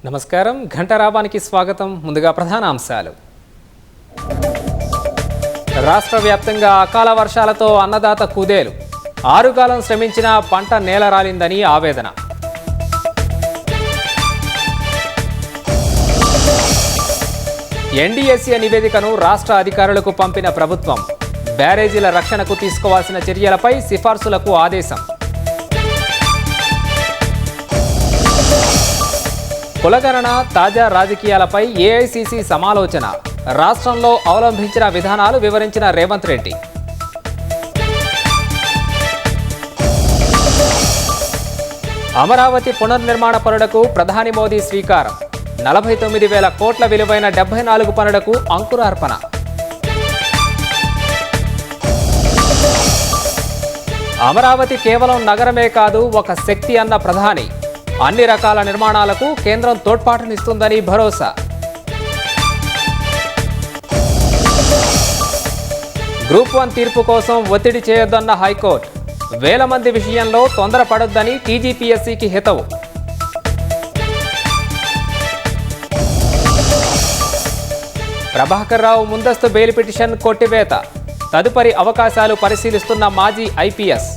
నమస్కారం, ఘంటారావానికి స్వాగతం. ముందుగా ప్రధాన అంశాలు. రాష్ట్ర వ్యాప్తంగా అకాల వర్షాలతో అన్నదాత కుదేలు. ఆరుగాలం శ్రమించిన పంట నేలరాలిందని ఆవేదన. ఎన్డీఎస్ఏ నివేదికను రాష్ట్ర అధికారులకు పంపిన ప్రభుత్వం. బ్యారేజీల రక్షణకు తీసుకోవాల్సిన చర్యలపై సిఫార్సులకు ఆదేశం. కులగణన తాజా రాజకీయాలపై ఏఐసీసీ సమాలోచన. రాష్ట్రంలో అవలంబించిన విధానాలు వివరించిన రేవంత్ రెడ్డి. అమరావతి పునర్నిర్మాణ పనులకు ప్రధాని మోదీ శ్రీకారం. 49,000 కోట్ల విలువైన 74 పనులకు అంకురార్పణ. అమరావతి కేవలం నగరమే కాదు, ఒక శక్తి అన్న ప్రధాని. అన్ని రకాల నిర్మాణాలకు కేంద్రం తోడ్పాటునిస్తుందని భరోసా. గ్రూప్ 1 తీర్పు కోసం ఒత్తిడి చేయొద్దన్న హైకోర్టు. వేల మంది విషయంలో తొందరపడొద్దని టీజీపీఎస్సీకి హితవు. ప్రభాకర్ రావు ముందస్తు బెయిల్ పిటిషన్ కొట్టివేత. తదుపరి అవకాశాలు పరిశీలిస్తున్న మాజీ ఐపీఎస్.